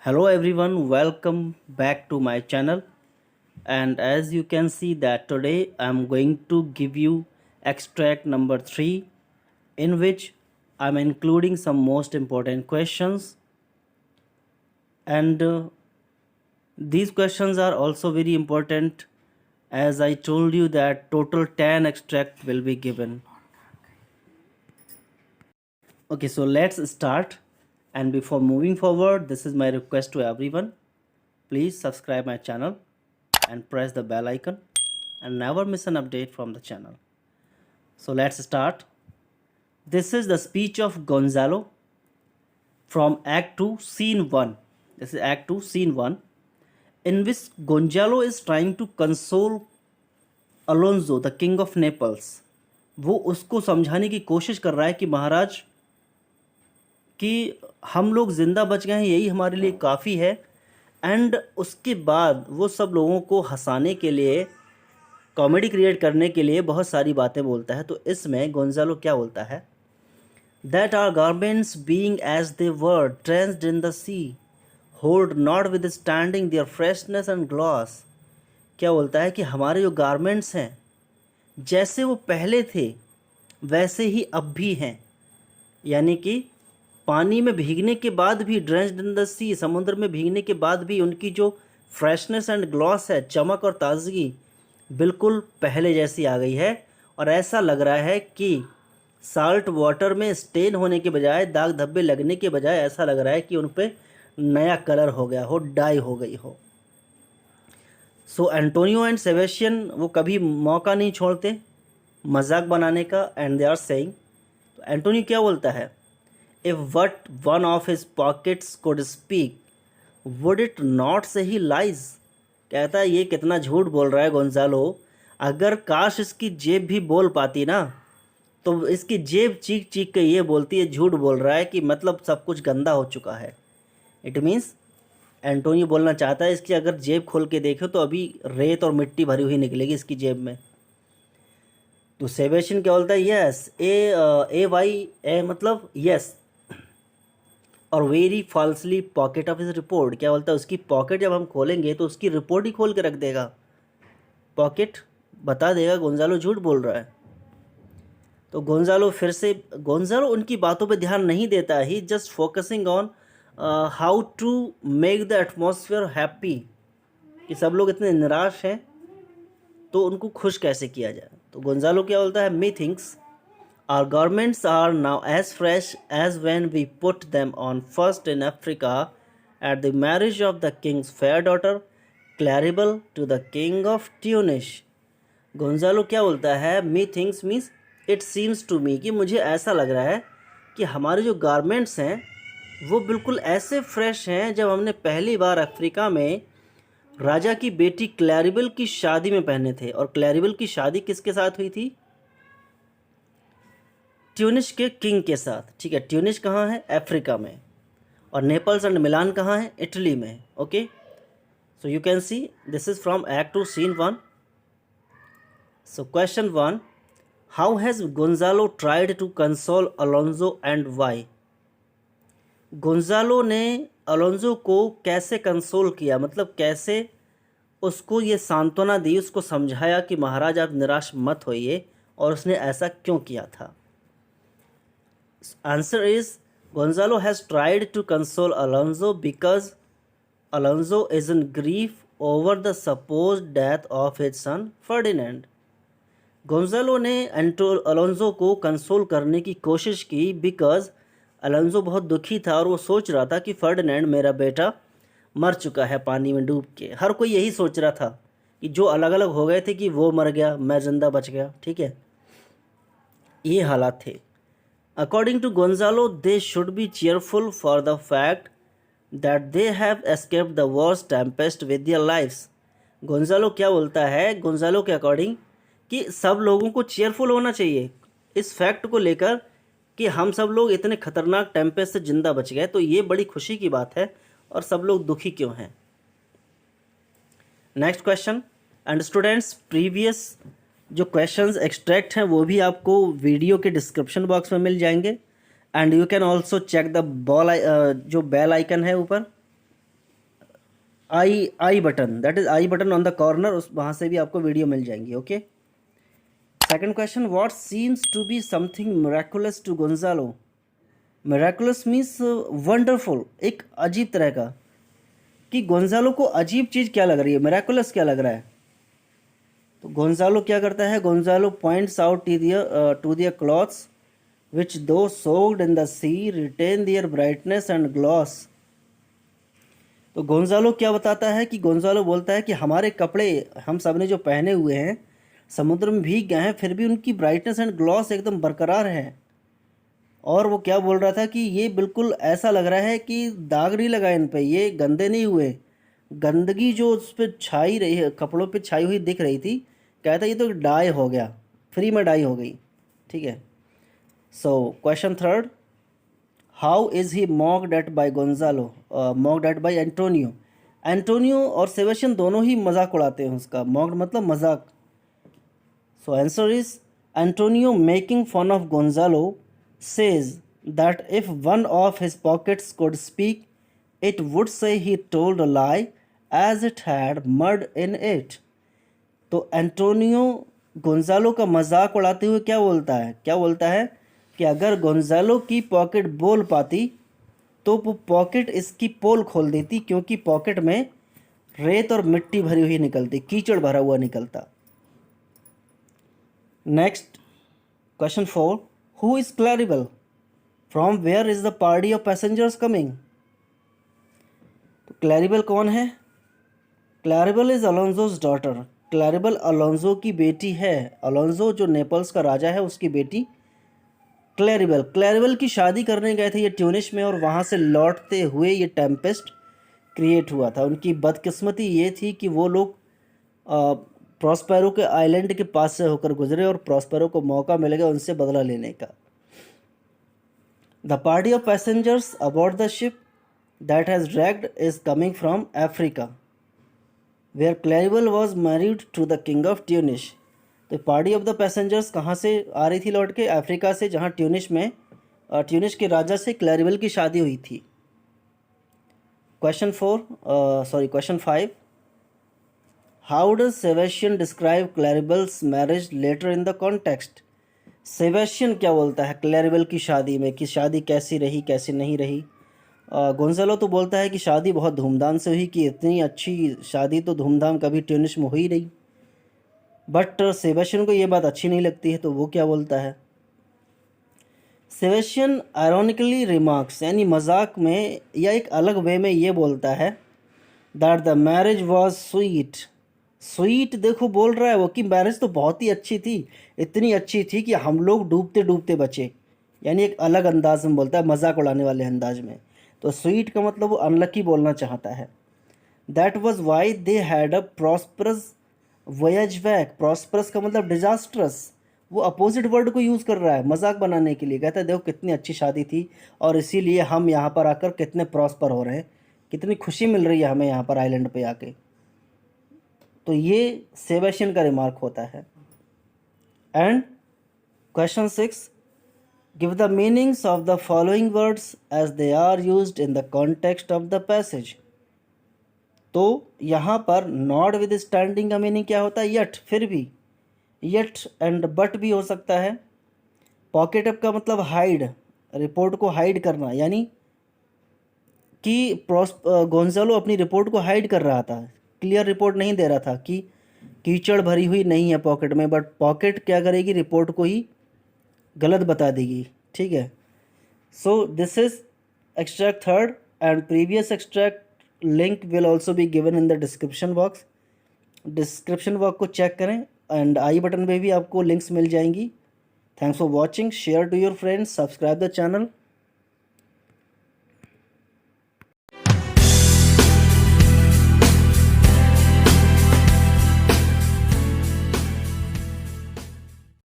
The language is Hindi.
Hello everyone, welcome back to my channel. And as you can see that today I'm going to give you extract number 3, in which I'm including some most important questions, and these questions are also very important, as I told you that total 10 extract will be given. Okay, so let's start. And before moving forward, this is my request to everyone. Please subscribe my channel and press the bell icon and never miss an update from the channel. So let's start. This is the speech of Gonzalo from Act 2, Scene 1. This is Act 2, Scene 1, in which Gonzalo is trying to console Alonso, the king of Naples. वो उसको समझाने की कोशिश कर रहा है कि महाराज कि हम लोग ज़िंदा बच गए हैं, यही हमारे लिए काफ़ी है। एंड उसके बाद वो सब लोगों को हंसाने के लिए, कॉमेडी क्रिएट करने के लिए बहुत सारी बातें बोलता है। तो इसमें गोंजालो क्या बोलता है? That our garments being as they were drenched in the sea hold notwithstanding their freshness and gloss. क्या बोलता है कि हमारे जो गारमेंट्स हैं जैसे वो पहले थे वैसे ही अब भी हैं, यानी कि पानी में भीगने के बाद भी, ड्रेंच्ड इन द सी, समुद्र में भीगने के बाद भी उनकी जो फ्रेशनेस एंड ग्लॉस है, चमक और ताजगी, बिल्कुल पहले जैसी आ गई है। और ऐसा लग रहा है कि साल्ट वाटर में स्टेन होने के बजाय, दाग धब्बे लगने के बजाय ऐसा लग रहा है कि उन पे नया कलर हो गया हो, डाई हो गई हो। सो एंटोनियो एंड सेबेस्टियन वो कभी मौका नहीं छोड़ते मजाक बनाने का। एंड दे आर सेइंग, तो एंटोनियो क्या बोलता है? If what one of his pockets could speak would it not से ही लाइज। कहता है ये कितना झूठ बोल रहा है गोंजालो, अगर काश इसकी जेब भी बोल पाती ना, तो इसकी जेब चीख चीख के ये बोलती है, झूठ बोल रहा है कि मतलब सब कुछ गंदा हो चुका है। इट मीन्स एंटोनियो बोलना चाहता है इसकी अगर जेब खोल के देखो तो अभी रेत और मिट्टी भरी हुई निकलेगी इसकी जेब में। तो सेबेस्टियन क्या बोलता है? यस, ए वाई ए मतलब यस, और very falsely pocket of his report. क्या बोलता है? उसकी पॉकेट जब हम खोलेंगे तो उसकी रिपोर्ट ही खोल के रख देगा, पॉकेट बता देगा गोंजालो झूठ बोल रहा है। तो गोंजालो उनकी बातों पे ध्यान नहीं देता, he just focusing on how to make the atmosphere happy, कि सब लोग इतने निराश हैं तो उनको खुश कैसे किया जाए। तो गोंजालो क्या बोलता है? मी thinks our garments are now as fresh as when we put them on first in Africa at the marriage of the king's fair daughter Claribel to the king of Tunis. Gonzalo क्या बोलता है? Methinks means it seems to me, कि मुझे ऐसा लग रहा है कि हमारे जो गारमेंट्स हैं वो बिल्कुल ऐसे फ्रेश हैं जब हमने पहली बार अफ्रीका में राजा की बेटी क्लैरिबल की शादी में पहने थे। और क्लैरिबल की शादी किसके साथ हुई थी? ट्यूनिस के किंग के साथ। ठीक है, ट्यूनिस कहाँ है? अफ्रीका में। और नेपल्स एंड मिलान कहाँ है? इटली में। Okay, so you can see this is from act 2 scene 1। So question 1, how has Gonzalo tried to console Alonso and why? Gonzalo ने अलोंजो को कैसे कंसोल किया, मतलब कैसे उसको ये सांत्वना दी, उसको समझाया कि महाराज आप निराश मत होइए, और उसने ऐसा क्यों किया था? Answer is Gonzalo has tried to console Alonso because Alonso is in grief over the supposed death of his son Ferdinand. Gonzalo ने अलोंजो को कंसोल करने की कोशिश की बिकॉज अलोंजो बहुत दुखी था और वो सोच रहा था कि फर्डिनेंड मेरा बेटा मर चुका है पानी में डूब के। हर कोई यही सोच रहा था कि जो अलग अलग हो गए थे कि वो मर गया, मैं जिंदा बच गया। ठीक है, ये हालात थे। According to Gonzalo, they should be cheerful for the fact that they have escaped the worst tempest with their lives. Gonzalo क्या बोलता है? गोंजालो के अकॉर्डिंग कि सब लोगों को चेयरफुल होना चाहिए इस फैक्ट को लेकर कि हम सब लोग इतने खतरनाक टेम्पेस्ट से जिंदा बच गए, तो ये बड़ी खुशी की बात है। और सब लोग दुखी क्यों हैं? Next question. And students, previous जो क्वेश्चंस एक्सट्रैक्ट हैं वो भी आपको वीडियो के डिस्क्रिप्शन बॉक्स में मिल जाएंगे। And you can also check the जो बेल आइकन है ऊपर, I button, that is I button on the corner, उस वहाँ से भी आपको वीडियो मिल जाएंगी। Okay, second question, what seems to be something miraculous to Gonzalo. Miraculous means wonderful, एक अजीब तरह का, कि गोंजालो को अजीब चीज़ क्या लग रही है, मिराकुलस क्या लग रहा है। तो गोंजालो क्या करता है, Gonzalo points out to their clothes which though soaked in the sea retain their brightness and gloss. तो गोंजालो क्या बताता है कि गोंजालो बोलता है कि हमारे कपड़े हम सब ने जो पहने हुए हैं समुद्र में भीग गए हैं, फिर भी उनकी ब्राइटनेस एंड ग्लॉस एकदम बरकरार है। और वो क्या बोल रहा था कि ये बिल्कुल ऐसा लग रहा है कि दाग नहीं लगा इन पे, ये गंदे नहीं हुए, गंदगी जो उस पर छाई रही है, कपड़ों पे छाई हुई दिख रही थी, कहता ये तो डाई हो गया, फ्री में डाई हो गई। ठीक है, so question third, how is he mocked at by Gonzalo, mocked at by Antonio. Antonio और सेबेस्टियन दोनों ही मजाक उड़ाते हैं उसका, मॉक्ड मतलब मजाक। So answer is Antonio making fun of Gonzalo says that if one of his pockets could speak, it would say he told a lie as it had mud in it. तो एंटोनियो गोंजालो का मजाक उड़ाते हुए क्या बोलता है, कि अगर गोंजालो की पॉकेट बोल पाती तो वो पॉकेट इसकी पोल खोल देती, क्योंकि पॉकेट में रेत और मिट्टी भरी हुई निकलती, कीचड़ भरा हुआ निकलता। Next question 4, who is Claribel, from where is the party of passengers coming. तो क्लैरिबल कौन है, Claribel is Alonso's daughter, Claribel Alonso की बेटी है। अलोंजो जो नेपल्स का राजा है उसकी बेटी क्लैरिबल की शादी करने गए थे ये ट्यूनिस में, और वहाँ से लौटते हुए ये टेम्पेस्ट क्रिएट हुआ था। उनकी बदकिस्मती ये थी कि वो लोग प्रॉस्पेरो के आइलैंड के पास से होकर गुजरे और प्रॉस्पेरो को मौका मिल गया उनसे बदला लेने का। The party of passengers aboard the ship that has dragged is coming from Africa where Claribel was married to the king of Tunis. तो पार्टी ऑफ द पैसेंजर्स कहाँ से आ रही थी लौट के, अफ्रीका से, जहाँ ट्यूनिस में ट्यूनिस के राजा से क्लैरिबल की शादी हुई थी। Question 5, how does Sebastian describe Claribel's marriage later in the context. Sebastian क्या बोलता है क्लैरिबल की शादी में, कि शादी कैसी रही कैसी नहीं रही। गोंजालो तो बोलता है कि शादी बहुत धूमधाम से हुई, कि इतनी अच्छी शादी तो धूमधाम कभी ट्यूनिस में हुई नहीं। बट सेबेस्टियन को ये बात अच्छी नहीं लगती है, तो वो क्या बोलता है, सेबेस्टियन आयरॉनिकली रिमार्क्स, यानी मजाक में या एक अलग वे में ये बोलता है, that the marriage was sweet. Sweet देखो बोल रहा है वो, कि मैरिज तो बहुत ही अच्छी थी, इतनी अच्छी थी कि हम लोग डूबते डूबते बचे, यानी एक अलग अंदाज में बोलता है, मजाक उड़ाने वाले अंदाज में। तो स्वीट का मतलब वो अनलकी बोलना चाहता है। That was why they had a prosperous voyage back. Prosperous का मतलब डिजास्ट्रस, वो अपोजिट वर्ड को यूज़ कर रहा है मजाक बनाने के लिए। कहता है देखो कितनी अच्छी शादी थी और इसीलिए हम यहाँ पर आकर कितने प्रॉस्पर हो रहे हैं, कितनी खुशी मिल रही है हमें यहाँ पर आइलैंड पे आके। तो ये सेबेस्टियन का रिमार्क होता है। And question 6, give the meanings of the following words as they are used in the context of the passage. तो यहाँ पर नॉट विद स्टैंडिंग का मीनिंग क्या होता है, यट, फिर भी, यट एंड बट भी हो सकता है। पॉकेट अप का मतलब हाइड, रिपोर्ट को हाइड करना, यानी कि गोंजालो अपनी रिपोर्ट को हाइड कर रहा था, क्लियर रिपोर्ट नहीं दे रहा था कि कीचड़ भरी हुई नहीं है पॉकेट में, बट पॉकेट क्या करेगी, रिपोर्ट को ही गलत बता देगी। ठीक है, so this is extract third and previous extract link will also be given in the description box. Description box को चेक करें एंड आई बटन पे भी आपको लिंक्स मिल जाएंगी। Thanks for watching, share to your friends, subscribe the channel.